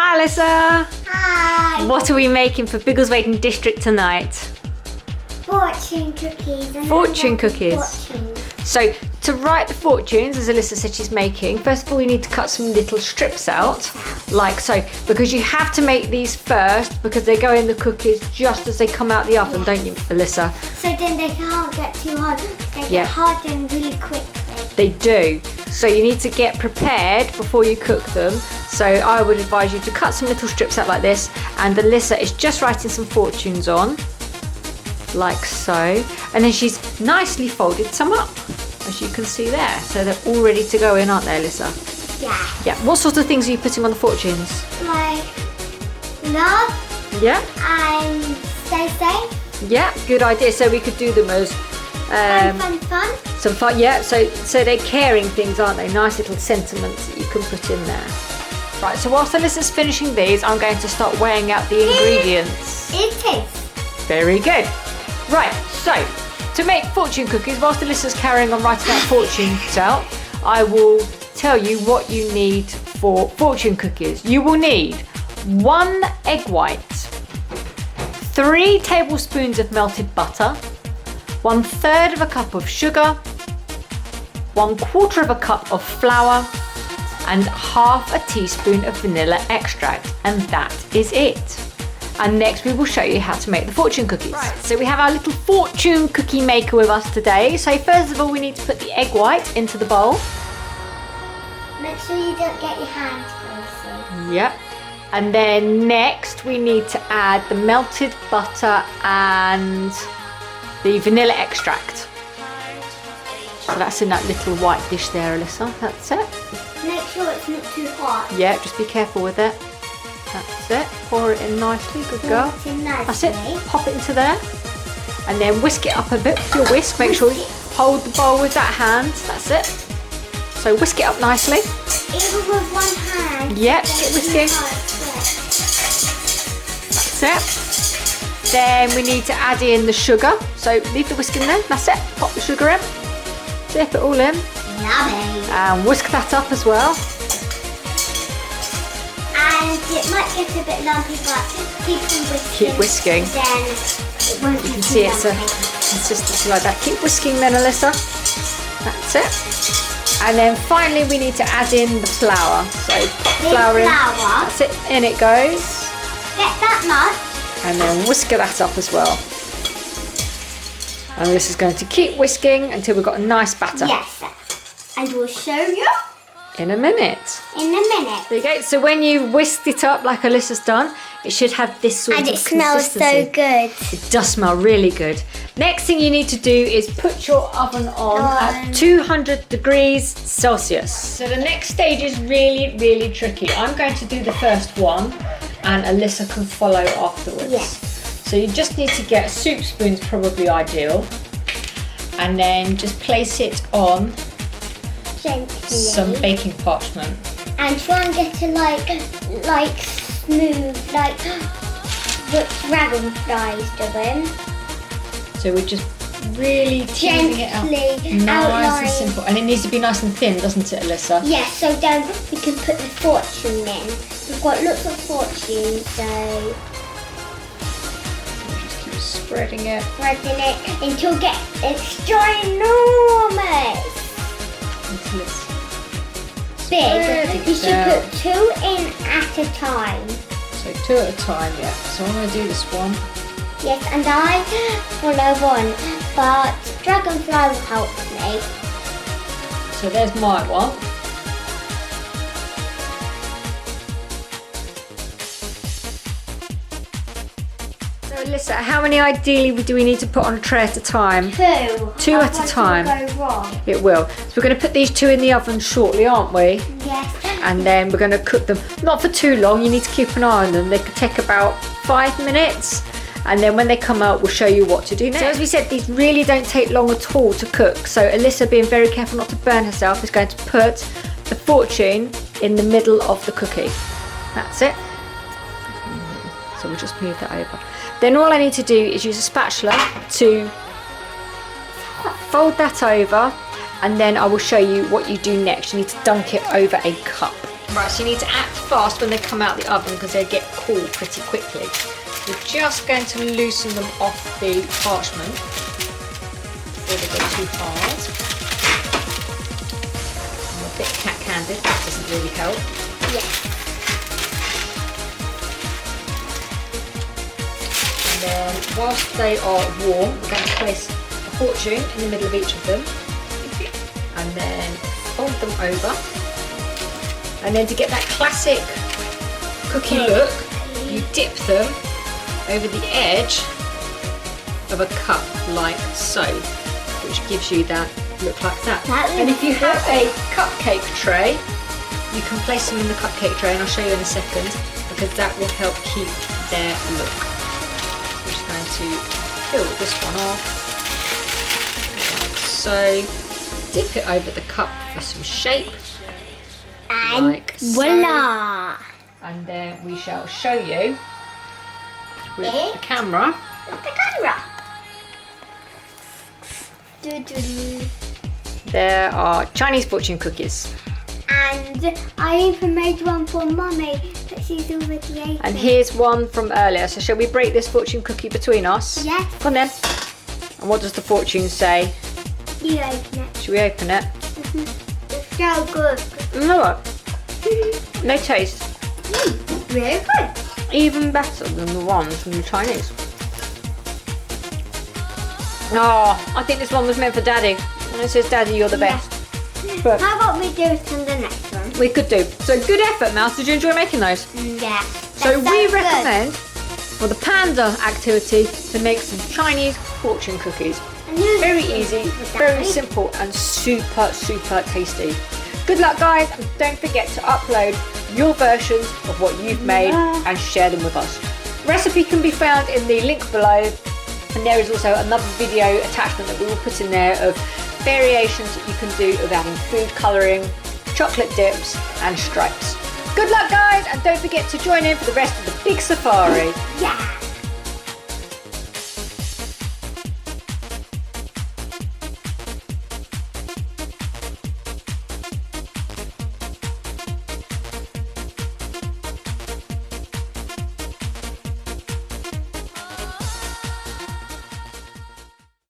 Hi, Alyssa. Hi. What are we making for Biggleswade District tonight? Fortune cookies. Fortune cookies. Fortunes. So, to write the fortunes, as Alyssa said she's making, first of all, you need to cut some little strips out, like so, because you have to make these first because they go in the cookies just as they come out the oven, don't you, Alyssa? So then they can't get too hard. They get hardened really quickly. They do. So you need to get prepared before you cook them. So I would advise you to cut some little strips out like this, and Alyssa is just writing some fortunes on, like so. And then she's nicely folded some up, as you can see there. So they're all ready to go in, aren't they, Alyssa? Yeah. Yeah. What sort of things are you putting on the fortunes? Like love. Yeah. And stay safe. Yeah, good idea. So we could do them as Fun. some fun. Yeah. So they're caring things, aren't they? Nice little sentiments that you can put in there. Right. So whilst Alyssa's finishing these, I'm going to start weighing out the ingredients. It is. Very good. Right. So to make fortune cookies, whilst Alyssa's carrying on writing out fortunes out, I will tell you what you need for fortune cookies. You will need 1 egg white, 3 tablespoons of melted butter, 1/3 of a cup of sugar, 1/4 of a cup of flour, and 1/2 a teaspoon of vanilla extract, and that is it. And next we will show you how to make the fortune cookies. Right. So we have our little fortune cookie maker with us today. So first of all, we need to put the egg white into the bowl. Make sure you don't get your hands greasy. Yep. And then next we need to add the melted butter and the vanilla extract. So that's in that little white dish there, Alyssa. That's it. Make sure it's not too hot. Yeah, just be careful with it. That's it. Pour it in nicely. Good girl. Pour it in nicely. That's it. Pop it into there. And then whisk it up a bit with your whisk. Make sure you hold the bowl with that hand. That's it. So whisk it up nicely. Even with one hand. Yep, keep whisking. That's it. Then we need to add in the sugar. So leave the whisking there. That's it. Pop the sugar in. Dip it all in. Yummy. And whisk that up as well. And it might get a bit lumpy, but keep on whisking. Keep whisking. Then it won't You be can too see it's a lumpy. consistency like that. Keep whisking then, Alyssa. That's it. And then finally we need to add in the flour. So flour in. That's it. In it goes. Get that much. And then whisk that up as well. And this is going to keep whisking until we've got a nice batter. Yes. And we'll show you In a minute. in a minute. There you go. So when you've whisked it up like Alyssa's done, it should have this sort And of it smells consistency. so good. It does smell really good. Next thing you need to do is put your oven on at 200 degrees Celsius. So the next stage is really, really tricky. I'm going to do the first one and Alyssa can follow afterwards. Yes. So you just need to get a soup spoon's probably ideal. And then just place it on Gently. some baking parchment. And try and get it like smooth, like what dragonflies doing. So we're just really teasing it out. Gently Nice outline. and simple. And it needs to be nice and thin, doesn't it, Alyssa? Yes, so then we can put the fortune in. We've got lots of fortunes, so Just keep spreading it. spreading it until it's ginormous. Until it's Big. spreading You should out. put 2 in at a time. So 2 at a time, yeah. So I'm going to do this one. Yes, and I follow one, but dragonfly will help me. So there's my one. So Alyssa, how many ideally do we need to put on a tray at a time? 2. 2 at a time. Otherwise it'll go wrong. It will. So we're going to put these 2 in the oven shortly, aren't we? Yes. And then we're going to cook them, not for too long, you need to keep an eye on them. They could take about 5 minutes. And then when they come out, we'll show you what to do next. So as we said, these really don't take long at all to cook. So Alyssa, being very careful not to burn herself, is going to put the fortune in the middle of the cookie. That's it. So we'll just move that over. Then all I need to do is use a spatula to fold that over, and then I will show you what you do next. You need to dunk it over a cup. Right, so you need to act fast when they come out the oven because they get cool pretty quickly. We're just going to loosen them off the parchment before they go too hard. I'm a bit cat-handed, that doesn't really help. Yeah. And then whilst they are warm, we're going to place a fortune in the middle of each of them. And then fold them over. And then to get that classic cookie look, you dip them over the edge of a cup like so, which gives you that look like that. And if you have a cupcake tray, you can place them in the cupcake tray, and I'll show you in a second, because that will help keep their look. I'm just going to fill this one off, like so. Dip it over the cup for some shape. And like voila! So. And then we shall show you with the camera. The camera. Doo-doo-doo. There are Chinese fortune cookies. And I even made one for Mummy, but she's already ate And it. here's one from earlier. So shall we break this fortune cookie between us? Yes. Come on then. And what does the fortune say? You open it. Should we open it? It's so good. No. No taste. Really good. Even better than the ones from the Chinese. Oh, I think this one was meant for Daddy. And it says, Daddy, you're the best. But How about we do it on the next one? we could do. So good effort, Mouse. Did you enjoy making those? Yeah. So we recommend for the Panda activity to make some Chinese fortune cookies. Very easy, very simple, and super, super tasty. Good luck, guys, and don't forget to upload your versions of what you've made and share them with us. Recipe can be found in the link below, and there is also another video attachment that we will put in there of variations that you can do of adding food colouring, chocolate dips and stripes. Good luck, guys, and don't forget to join in for the rest of the Big Safari. Yeah.